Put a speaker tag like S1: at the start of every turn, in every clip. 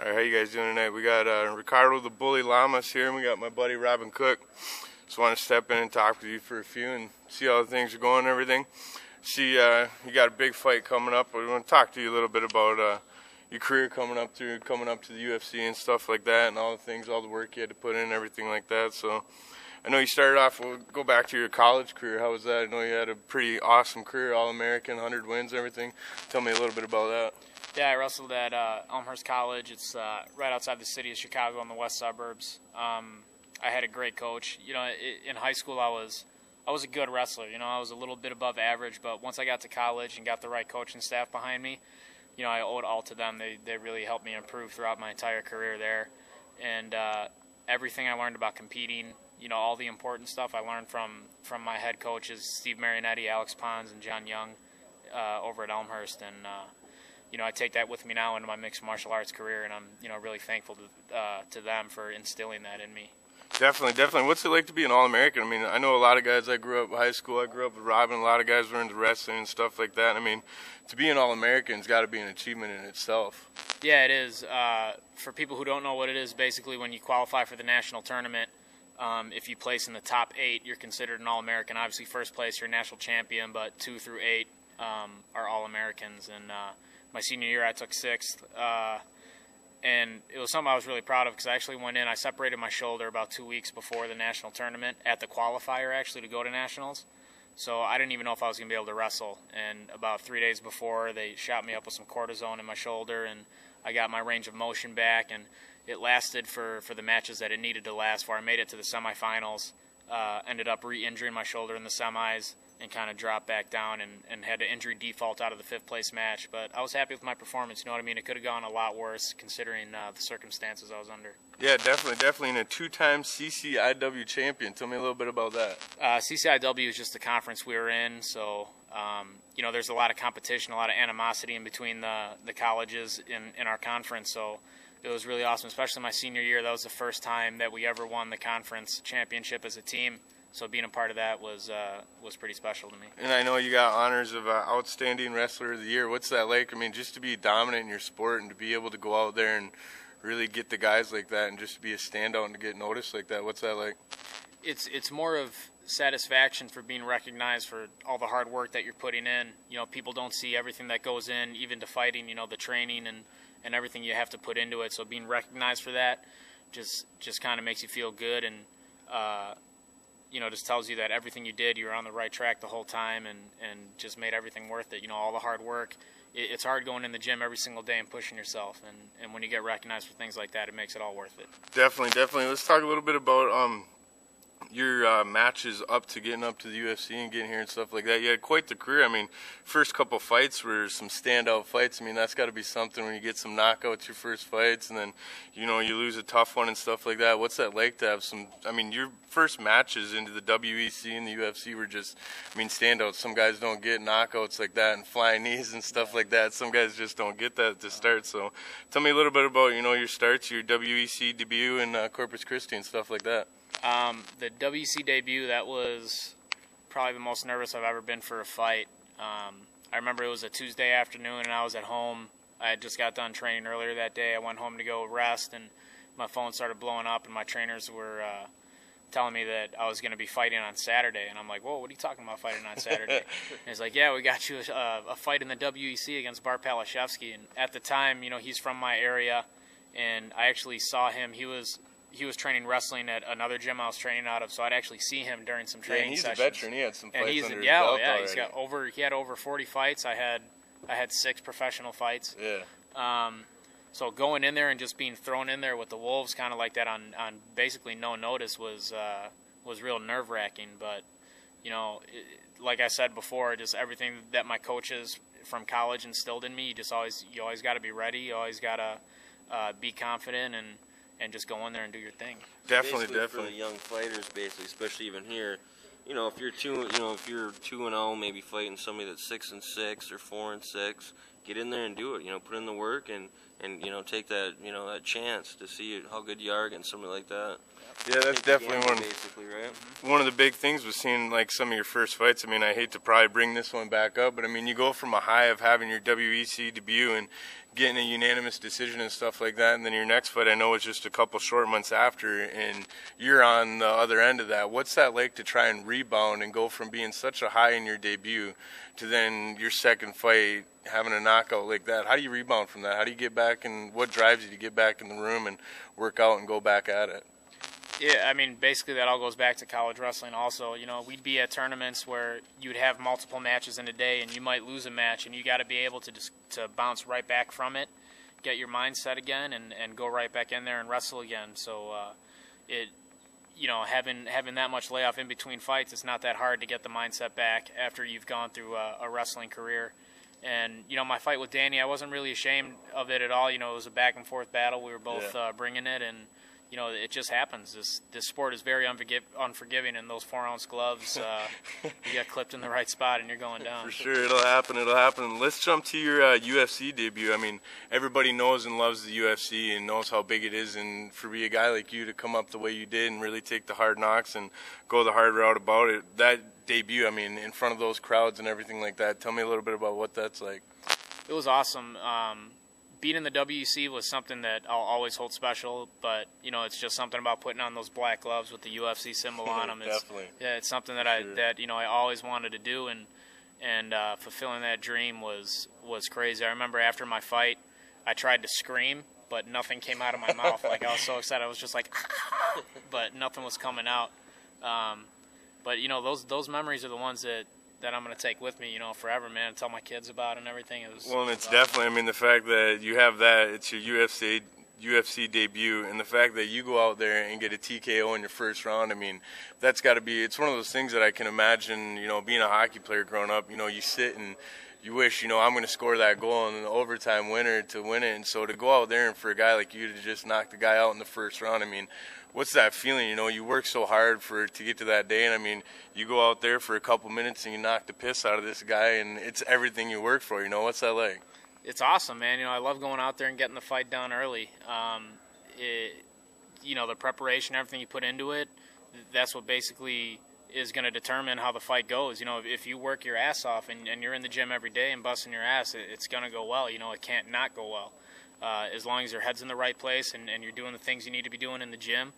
S1: All right, how you guys doing tonight? We got Ricardo the Bully Lamas here, and we got my buddy Robin Cook. Just want to step in and talk with you for a few and see how things are going and everything. See, you got a big fight coming up. We want to talk to you a little bit about your career coming up to the UFC and stuff like that, and all the things, all the work you had to put in and everything like that. So I know you started off, we'll go back to your college career. How was that? I know you had a pretty awesome career, All-American, 100 wins, everything. Tell me a little bit about that.
S2: Yeah, I wrestled at Elmhurst College. It's right outside the city of Chicago in the west suburbs. I had a great coach. You know, in high school I was a good wrestler. You know, I was a little bit above average, but once I got to college and got the right coaching staff behind me, you know, I owe it all to them. They really helped me improve throughout my entire career there. And everything I learned about competing, you know, all the important stuff I learned from my head coaches, Steve Marinetti, Alex Pons, and John Young over at Elmhurst. And you know, I take that with me now into my mixed martial arts career, and I'm, you know, really thankful to them for instilling that in me.
S1: Definitely. What's it like to be an All-American? I mean, I know a lot of guys. I grew up in high school. I grew up with Robin. A lot of guys learned wrestling and stuff like that. I mean, to be an All-American's got to be an achievement in itself.
S2: Yeah, it is. For people who don't know what it is, basically when you qualify for the national tournament, if you place in the top 8, you're considered an All-American. Obviously, first place, you're a national champion, but 2 through 8 are All-Americans. And my senior year, I took 6th, and it was something I was really proud of because I actually went in. I separated my shoulder about 2 weeks before the national tournament at the qualifier, actually, to go to nationals. So I didn't even know if I was going to be able to wrestle. And about 3 days before, they shot me up with some cortisone in my shoulder, and I got my range of motion back, and it lasted for the matches that it needed to last for. I made it to the semifinals, ended up re-injuring my shoulder in the semis, and kind of dropped back down and had an injury default out of the 5th place match. But I was happy with my performance, you know what I mean? It could have gone a lot worse considering the circumstances I was under.
S1: Yeah, definitely. And a 2-time CCIW champion. Tell me a little bit about that.
S2: CCIW is just the conference we were in, so you know, there's a lot of competition, a lot of animosity in between the colleges in our conference, so it was really awesome, especially my senior year. That was the first time that we ever won the conference championship as a team. So being a part of that was pretty special to me.
S1: And I know you got honors of Outstanding Wrestler of the Year. What's that like? I mean, just to be dominant in your sport and to be able to go out there and really get the guys like that and just to be a standout and to get noticed like that, what's that like?
S2: It's more of satisfaction for being recognized for all the hard work that you're putting in. You know, people don't see everything that goes in, even to fighting, you know, the training and everything you have to put into it. So being recognized for that just kind of makes you feel good, and you know, just tells you that everything you did, you were on the right track the whole time, and just made everything worth it. You know, all the hard work. It's hard going in the gym every single day and pushing yourself, and when you get recognized for things like that, it makes it all worth it.
S1: Definitely. Let's talk a little bit about your matches up to getting up to the UFC and getting here and stuff like that. You had quite the career. I mean, first couple fights were some standout fights. I mean, that's got to be something when you get some knockouts your first fights, and then, you know, you lose a tough one and stuff like that. What's that like to have some, I mean, your first matches into the WEC and the UFC were just, I mean, standouts. Some guys don't get knockouts like that and flying knees and stuff like that. Some guys just don't get that to start. So tell me a little bit about, you know, your starts, your WEC debut in Corpus Christi and stuff like that.
S2: The WC debut, that was probably the most nervous I've ever been for a fight. I remember it was a Tuesday afternoon and I was at home. I had just got done training earlier that day. I went home to go rest, and my phone started blowing up, and my trainers were telling me that I was going to be fighting on Saturday. And I'm like, whoa, what are you talking about fighting on Saturday? And he's like, yeah, we got you a fight in the WEC against Bart Palashevsky. And at the time, you know, he's from my area, and I actually saw him. He was training wrestling at another gym I was training out of, so I'd actually see him during some training sessions.
S1: He's a veteran. He had some fights under his
S2: belt
S1: already.
S2: He had over 40 fights. I had 6 professional fights.
S1: Yeah.
S2: So going in there and just being thrown in there with the Wolves kind of like that on basically no notice was real nerve-wracking. But, you know, like I said before, just everything that my coaches from college instilled in me, you always got to be ready. You always got to be confident and just go in there and do your thing.
S1: Definitely.
S3: For the young fighters, basically, especially even here, you know, if you're 2-0, maybe fighting somebody that's 6-6 or 4-6, get in there and do it. Put in the work and take that that chance to see how good you are against somebody like that.
S1: Yeah, that's definitely
S3: basically, right?
S1: One of the big things was seeing like some of your first fights. I mean, I hate to probably bring this one back up, but I mean, you go from a high of having your WEC debut and getting a unanimous decision and stuff like that, and then your next fight I know is just a couple short months after, and you're on the other end of that. What's that like to try and rebound and go from being such a high in your debut to then your second fight having a knockout like that? How do you rebound from that? How do you get back, and what drives you to get back in the room and work out and go back at it?
S2: Yeah, I mean, basically that all goes back to college wrestling also. We'd be at tournaments where you'd have multiple matches in a day, and you might lose a match, and you got to be able to bounce right back from it, get your mindset again, and go right back in there and wrestle again. So having that much layoff in between fights, it's not that hard to get the mindset back after you've gone through a wrestling career. And, my fight with Danny, I wasn't really ashamed of it at all. It was a back-and-forth battle. We were both bringing it, and it just happens. This sport is very unforgiving, and those 4-ounce gloves, you get clipped in the right spot, and you're going down.
S1: For sure, it'll happen. Let's jump to your UFC debut. I mean, everybody knows and loves the UFC and knows how big it is, and for a guy like you to come up the way you did and really take the hard knocks and go the hard route about it, that debut, I mean, in front of those crowds and everything like that, tell me a little bit about what that's like.
S2: It was awesome. Beating the WEC was something that I'll always hold special, but it's just something about putting on those black gloves with the UFC symbol on them.
S1: Definitely.
S2: It's something that I always wanted to do, and fulfilling that dream was crazy. I remember after my fight, I tried to scream, but nothing came out of my mouth. Like, I was so excited, I was just like, but nothing was coming out. But those memories are the ones that I'm going to take with me, forever, man, and tell my kids about it and everything.
S1: And it's definitely, I mean, the fact that you have that, it's your UFC debut, and the fact that you go out there and get a TKO in your first round, I mean, that's got to be, it's one of those things that I can imagine, being a hockey player growing up, you sit and you wish, I'm going to score that goal in the overtime winner to win it, and so to go out there and for a guy like you to just knock the guy out in the first round, I mean, what's that feeling? You work so hard to get to that day, and I mean, you go out there for a couple minutes and you knock the piss out of this guy, and it's everything you work for. What's that like?
S2: It's awesome, man. I love going out there and getting the fight done early. The preparation, everything you put into it, that's what basically is going to determine how the fight goes. If you work your ass off and you're in the gym every day and busting your ass, it's going to go well. It can't not go well. As long as your head's in the right place and you're doing the things you need to be doing in the gym,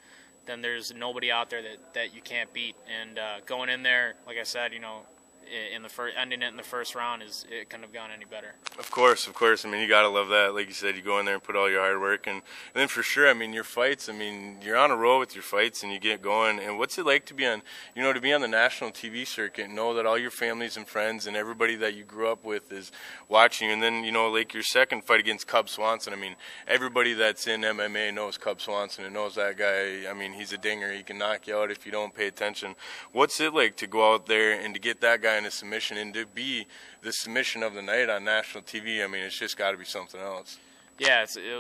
S2: then there's nobody out there that you can't beat. And going in there, like I said, ending it in the first round it couldn't have gone any better. Of
S1: course. I mean, you gotta love that. Like you said, you go in there and put all your hard work, and then for sure, I mean, your fights. I mean, you're on a roll with your fights, and you get going. And what's it like to be on, the national TV circuit, and know that all your families and friends and everybody that you grew up with is watching you? And then, like your second fight against Cub Swanson. I mean, everybody that's in MMA knows Cub Swanson and knows that guy. I mean, he's a dinger. He can knock you out if you don't pay attention. What's it like to go out there and to get that guy in a submission and to be the submission of the night on national TV? I mean, it's just got to be something else. Yeah,
S2: it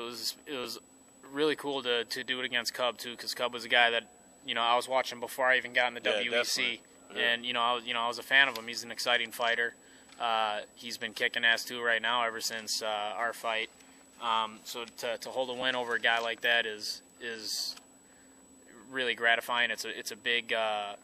S2: was really cool to do it against Cub too, because Cub was a guy that I was watching before I even got in the WEC, and I was a fan of him. He's an exciting fighter. He's been kicking ass too right now ever since our fight. So to hold a win over a guy like that is really gratifying. It's a big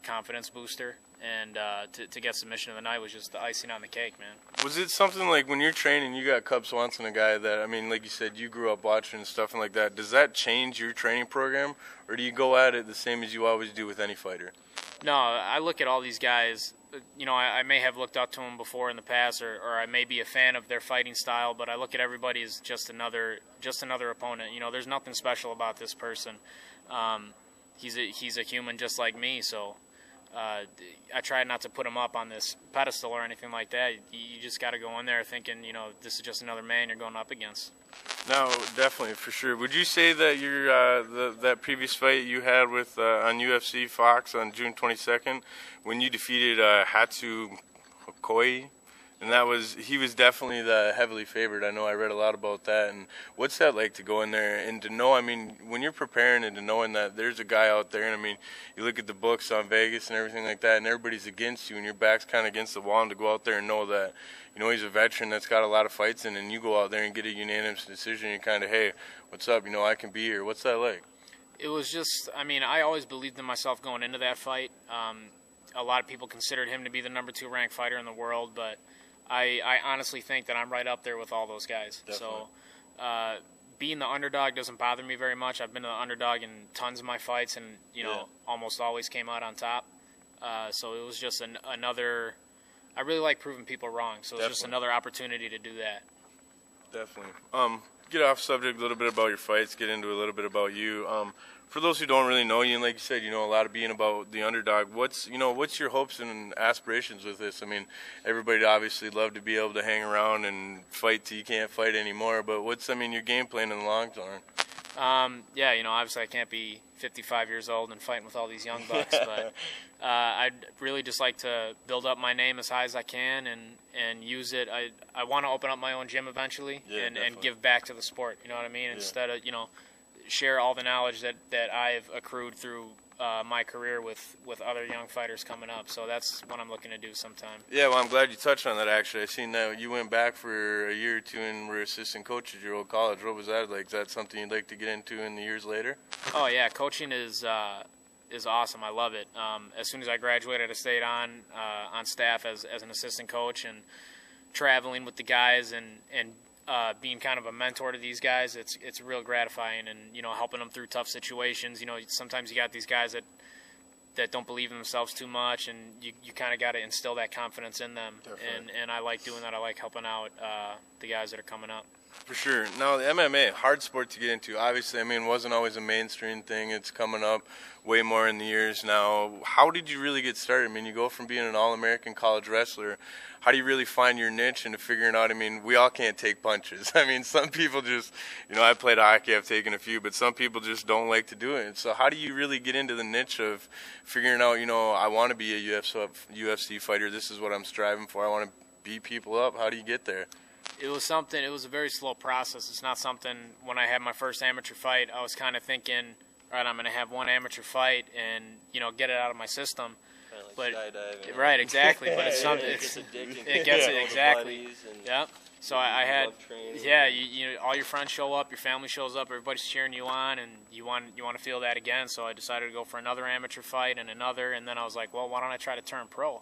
S2: confidence booster. And to get submission of the night was just the icing on the cake, man.
S1: Was it something like when you're training, you got Cub Swanson, a guy that, I mean, like you said, you grew up watching and stuff and like that. Does that change your training program, or do you go at it the same as you always do with any fighter?
S2: No, I look at all these guys. I may have looked up to them before in the past, or I may be a fan of their fighting style, but I look at everybody as just another opponent. There's nothing special about this person. He's a human just like me, so. I try not to put him up on this pedestal or anything like that. You just got to go in there thinking, this is just another man you're going up against.
S1: No, definitely, for sure. Would you say that your that previous fight you had with on UFC Fox on June 22nd, when you defeated Hatsu Hokoi, And he was definitely the heavily favored. I know I read a lot about that. And what's that like to go in there and to know, I mean, when you're preparing and to knowing that there's a guy out there, and I mean, you look at the books on Vegas and everything like that, and everybody's against you and your back's kind of against the wall, and to go out there and know that, you know, he's a veteran that's got a lot of fights in, and you go out there and get a unanimous decision, and kind of, hey, what's up, you know, I can be here. What's that like?
S2: It was just, I mean, I always believed in myself going into that fight. A lot of people considered him to be the number 2 ranked fighter in the world, but I honestly think that I'm right up there with all those guys.
S1: Definitely.
S2: So being the underdog doesn't bother me very much. I've been the underdog in tons of my fights and, you know, almost always came out on top. So it was just another – I really like proving people wrong. So it was just another opportunity to do that.
S1: Definitely. Get off subject a little bit about your fights, get into a little bit about you. For those who don't really know you, and like you said, you know a lot of being about the underdog. What's your hopes and aspirations with this? I mean, everybody obviously love to be able to hang around and fight till you can't fight anymore. But what's your game plan in the long term?
S2: Yeah, you know, obviously I can't be 55 years old and fighting with all these young bucks, but I'd really just like to build up my name as high as I can and use it. I want to open up my own gym eventually and give back to the sport, you know what I mean? Instead of, you know, share all the knowledge that I've accrued through my career with other young fighters coming up. So that's what I'm looking to do sometime.
S1: Yeah, well, I'm glad you touched on that, actually. I seen that you went back for a year or two and were assistant coach at your old college. What was that like? Is that something you'd like to get into in the years later?
S2: Oh, yeah. Coaching is awesome. I love it. As soon as I graduated, I stayed on staff as an assistant coach and traveling with the guys and being kind of a mentor to these guys. It's real gratifying, and you know, helping them through tough situations. You know, sometimes you got these guys that don't believe in themselves too much, and you kind of got to instill that confidence in them. And I like doing that. I like helping out the guys that are coming up.
S1: For sure. Now, the MMA, hard sport to get into. Obviously, I mean, it wasn't always a mainstream thing. It's coming up way more in the years now. How did you really get started? I mean, you go from being an All-American college wrestler. How do you really find your niche into figuring out, I mean, we all can't take punches. I mean, some people just, you know, I played hockey, I've taken a few, but some people just don't like to do it. So how do you really get into the niche of figuring out, you know, I want to be a UFC fighter. This is what I'm striving for. I want to beat people up. How do you get there?
S2: It was a very slow process. It's not something, when I had my first amateur fight, I was kind of thinking, all right, I'm going to have one amateur fight and, you know, get it out of my system.
S3: Like skydiving.
S2: Right, exactly. But it's something. It gets it exactly. Yep. So I had, you all your friends show up, your family shows up, everybody's cheering you on, and you want to feel that again. So I decided to go for another amateur fight and another, and then I was like, well, why don't I try to turn pro?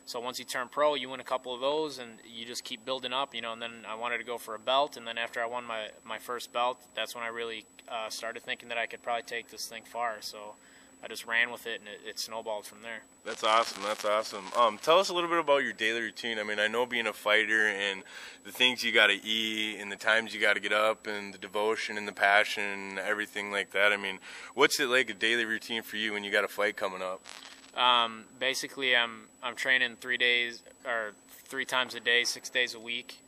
S2: So once you turn pro, you win a couple of those, and you just keep building up, you know. And then I wanted to go for a belt, and then after I won my first belt, that's when I really started thinking that I could probably take this thing far. So I just ran with it, and it snowballed from there.
S1: That's awesome. That's awesome. Tell us a little bit about your daily routine. I mean, I know being a fighter and the things you got to eat and the times you got to get up and the devotion and the passion and everything like that. I mean, what's it like a daily routine for you when you got a fight coming up?
S2: Basically, I'm training 3 times a day, 6 days a week.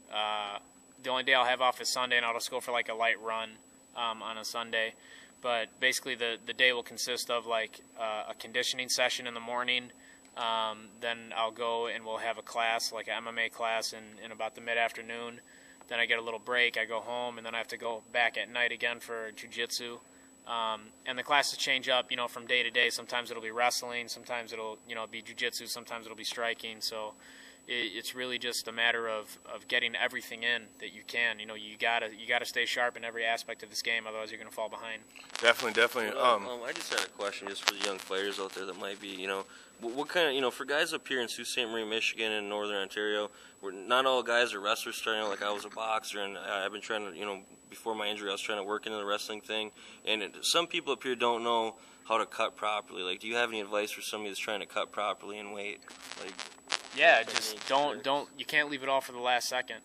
S2: The only day I'll have off is Sunday, and I'll just go for like a light run on a Sunday. But basically, the day will consist of like a conditioning session in the morning. Then I'll go and we'll have a class, like an MMA class, in about the mid-afternoon. Then I get a little break. I go home, and then I have to go back at night again for jiu-jitsu. And the classes change up, you know, from day to day. Sometimes it'll be wrestling, sometimes it'll, you know, be jiu-jitsu, sometimes it'll be striking. So it's really just a matter of getting everything in that you can. You know, you gotta stay sharp in every aspect of this game, otherwise you're gonna fall behind.
S1: Definitely.
S3: I just had a question just for the young players out there that might be, you know, what kind of, you know, for guys up here in Sault Ste. Marie, Michigan, and Northern Ontario, where not all guys are wrestlers starting out. Like I was a boxer, and I've been trying to, you know, before my injury, I was trying to work into the wrestling thing. And some people up here don't know how to cut properly. Like, do you have any advice for somebody that's trying to cut properly and weight? Like,
S2: yeah, just don't. You can't leave it all for the last second.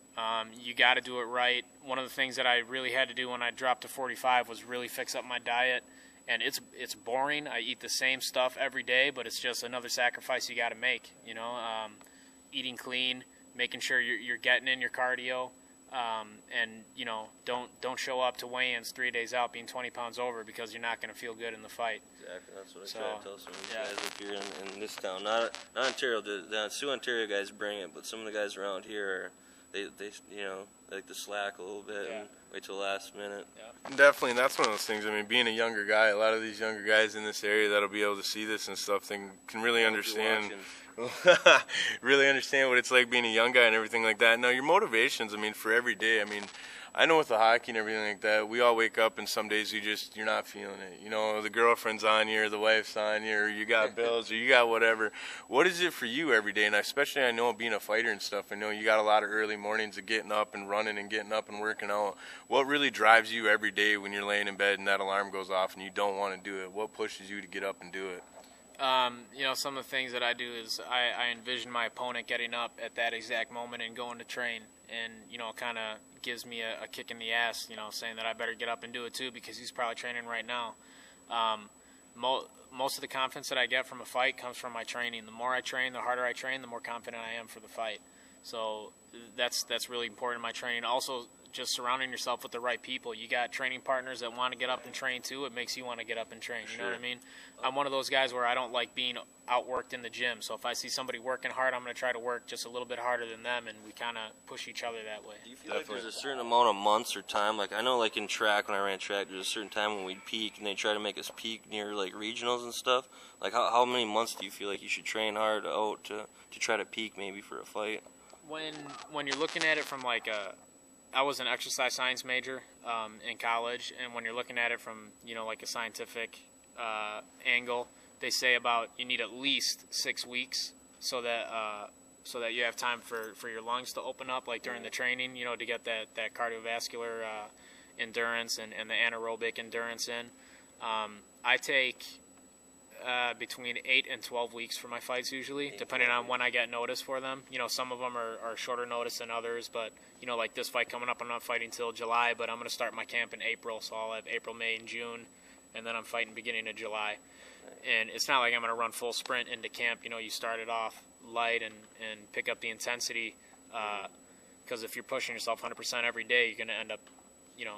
S2: You got to do it right. One of the things that I really had to do when I dropped to 45 was really fix up my diet. And it's boring. I eat the same stuff every day, but it's just another sacrifice you got to make. You know, eating clean, making sure you're getting in your cardio. and don't show up to weigh-ins 3 days out being 20 pounds over because you're not going to feel good in the fight.
S3: Exactly, that's what I try to tell some of these guys up here in this town. Not Ontario. The Sioux Ontario guys bring it, but some of the guys around here they like to slack a little bit and wait till the last minute.
S1: Yeah. Definitely, and that's one of those things. I mean, being a younger guy, a lot of these younger guys in this area that'll be able to see this and stuff, they can really understand. Really understand what it's like being a young guy and everything like that. Now, your motivations, I mean, for every day, I mean, I know with the hockey and everything like that, we all wake up and some days you're not feeling it. You know, the girlfriend's on you or the wife's on you or you got bills or you got whatever. What is it for you every day? And especially I know being a fighter and stuff, I know you got a lot of early mornings of getting up and running and getting up and working out. What really drives you every day when you're laying in bed and that alarm goes off and you don't want to do it? What pushes you to get up and do it?
S2: Some of the things that I do is I envision my opponent getting up at that exact moment and going to train, and kind of gives me a kick in the ass, saying that I better get up and do it too because he's probably training right now. Most of the confidence that I get from a fight comes from my training. The more I train, the harder I train, the more confident I am for the fight. So that's really important in my training. Also, just surrounding yourself with the right people. You got training partners that want to get up and train too. It makes you want to get up and train. You know what I mean? I'm one of those guys where I don't like being outworked in the gym. So if I see somebody working hard, I'm going to try to work just a little bit harder than them, and we kind of push each other that way.
S3: Do you feel like there's a certain amount of months or time? Like I know, like in track, when I ran track, there's a certain time when we'd peak, and they try to make us peak near like regionals and stuff. Like how many months do you feel like you should train hard out to try to peak maybe for a fight?
S2: When you're looking at it from I was an exercise science major in college, and when you're looking at it from like a scientific angle, they say about you need at least 6 weeks so that you have time for your lungs to open up, like during the training, to get that cardiovascular endurance and the anaerobic endurance in. I take between 8 and 12 weeks for my fights usually, depending on when I get notice for them. Some of them are shorter notice than others, but like this fight coming up, I'm not fighting till July, but I'm going to start my camp in April, so I'll have April, May, and June, and then I'm fighting beginning of July. And it's not like I'm going to run full sprint into camp. You start it off light and pick up the intensity, because if you're pushing yourself 100% every day, you're going to end up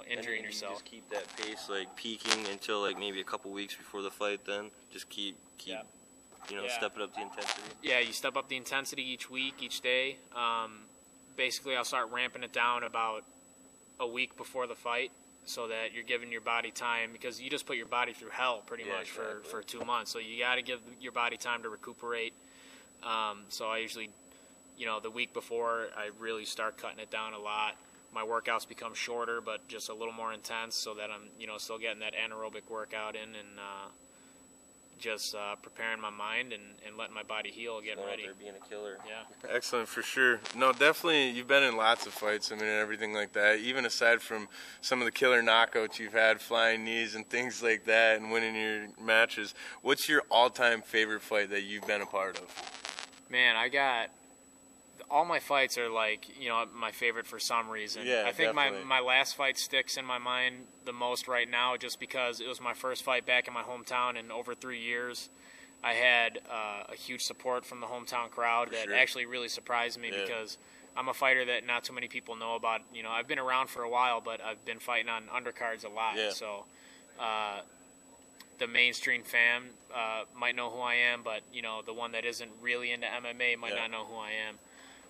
S2: injuring yourself.
S3: Just keep that pace like peaking until like maybe a couple weeks before the fight. Then just keep stepping up the intensity.
S2: Yeah, you step up the intensity each week, each day. Basically, I'll start ramping it down about a week before the fight, so that you're giving your body time, because you just put your body through hell pretty much for 2 months. So you got to give your body time to recuperate. So I usually, the week before, I really start cutting it down a lot. My workouts become shorter, but just a little more intense, so that I'm, still getting that anaerobic workout in, and just preparing my mind and letting my body heal, getting ready.
S3: Being a killer.
S2: Yeah.
S1: Excellent, for sure. No, definitely, you've been in lots of fights, I mean, and everything like that. Even aside from some of the killer knockouts you've had, flying knees and things like that, and winning your matches, what's your all-time favorite fight that you've been a part of?
S2: Man, all my fights are my favorite for some reason.
S1: Yeah,
S2: I think
S1: definitely.
S2: my last fight sticks in my mind the most right now, just because it was my first fight back in my hometown in over 3 years. I had a huge support from the hometown crowd that actually really surprised me, because I'm a fighter that not too many people know about. I've been around for a while, but I've been fighting on undercards a lot.
S1: Yeah.
S2: So the mainstream fan might know who I am, but the one that isn't really into MMA might not know who I am.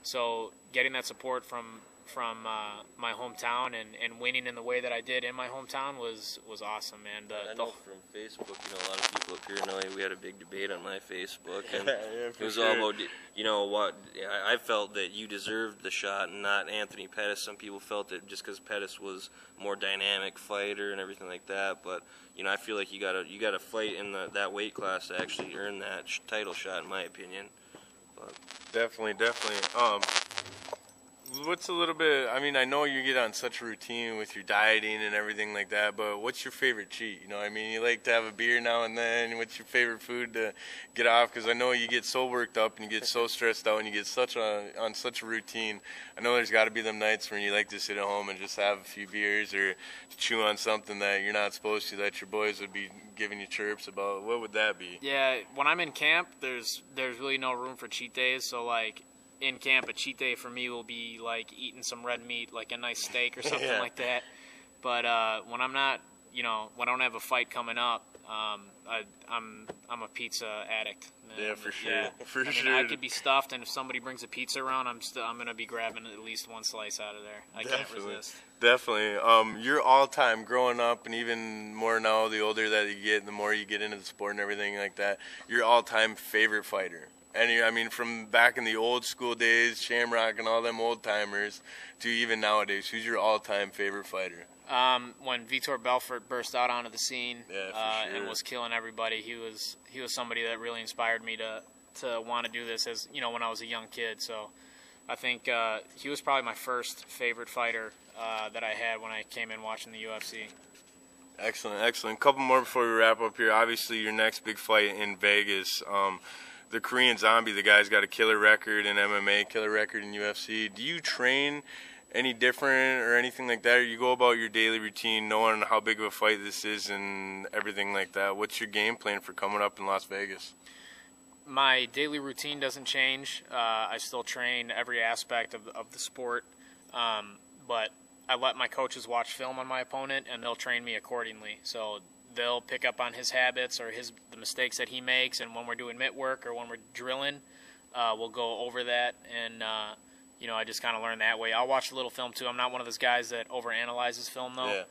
S2: So getting that support from my hometown and winning in the way that I did in my hometown was awesome, man.
S3: I know from Facebook, a lot of people up here know we had a big debate on my Facebook, and it was all about, I felt that you deserved the shot and not Anthony Pettis. Some people felt that just because Pettis was a more dynamic fighter and everything like that, but I feel like you gotta fight in that weight class to actually earn that title shot, in my opinion.
S1: Definitely. What's a little bit, I mean, I know you get on such a routine with your dieting and everything like that, but what's your favorite cheat? You like to have a beer now and then. What's your favorite food to get off? Because I know you get so worked up and you get so stressed out and you get on such a routine. I know there's got to be them nights when you like to sit at home and just have a few beers or chew on something that you're not supposed to, that your boys would be giving you chirps about. What would that be?
S2: Yeah, when I'm in camp, there's really no room for cheat days. So in camp, a cheat day for me will be like eating some red meat, like a nice steak or something like that. But when I'm not, when I don't have a fight coming up, I'm a pizza addict.
S1: Yeah, for sure.
S2: Yeah.
S1: For
S2: I
S1: sure.
S2: I could be stuffed, and if somebody brings a pizza around, I'm gonna be grabbing at least one slice out of there. I can't resist.
S1: Definitely. Your all-time growing up, and even more now, the older that you get, the more you get into the sport and everything like that. Your all-time favorite fighter. I mean, from back in the old school days, Shamrock and all them old timers, to even nowadays, who's your all-time favorite fighter?
S2: When Vitor Belfort burst out onto the scene and was killing everybody, he was somebody that really inspired me to want to do this as when I was a young kid. So I think he was probably my first favorite fighter that I had when I came in watching the UFC.
S1: Excellent, excellent. A couple more before we wrap up here. Obviously, your next big fight in Vegas. The Korean Zombie, the guy's got a killer record in MMA, killer record in UFC. Do you train any different or anything like that? Or you go about your daily routine knowing how big of a fight this is and everything like that? What's your game plan for coming up in Las Vegas?
S2: My daily routine doesn't change. I still train every aspect of the sport, but I let my coaches watch film on my opponent, and they'll train me accordingly. So they'll pick up on his habits or the mistakes that he makes, and when we're doing mitt work or when we're drilling, we'll go over that, and I just kind of learn that way. I'll watch a little film too. I'm not one of those guys that overanalyzes film though,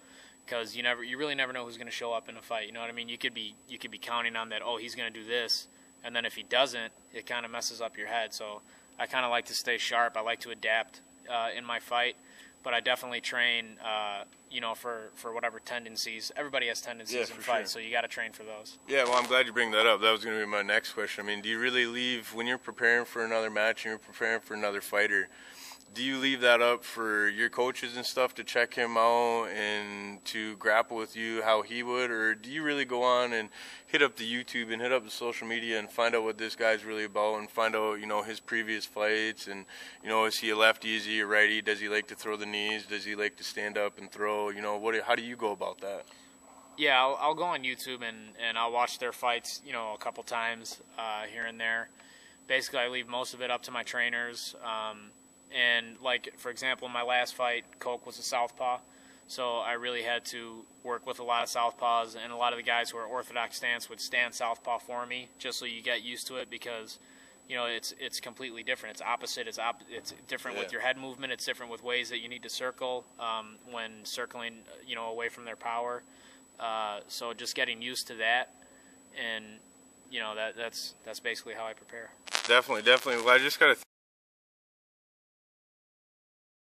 S2: because you really never know who's going to show up in a fight. You know what I mean? You could be counting on that. Oh, he's going to do this, and then if he doesn't, it kind of messes up your head. So I kind of like to stay sharp. I like to adapt in my fight. But I definitely train, for whatever tendencies. Everybody has tendencies in fights, so you got to train for those.
S1: Yeah, well, I'm glad you bring that up. That was going to be my next question. I mean, do you really leave, when you're preparing for another match and you're preparing for another fighter, do you leave that up for your coaches and stuff to check him out and to grapple with you how he would? Or do you really go on and hit up the YouTube and hit up the social media and find out what this guy's really about and find out, his previous fights and, is he a lefty, is he a righty, does he like to throw the knees, does he like to stand up and throw, how do you go about that?
S2: Yeah, I'll go on YouTube and I'll watch their fights, a couple times here and there. Basically, I leave most of it up to my trainers. And like, for example, in my last fight, Coke was a southpaw, so I really had to work with a lot of southpaws, and a lot of the guys who are orthodox stance would stand southpaw for me, just so you get used to it, because it's completely different. It's opposite. It's different with your head movement. It's different with ways that you need to circle when circling away from their power. So just getting used to that, and that's basically how I prepare.
S1: Definitely. Well, I just got to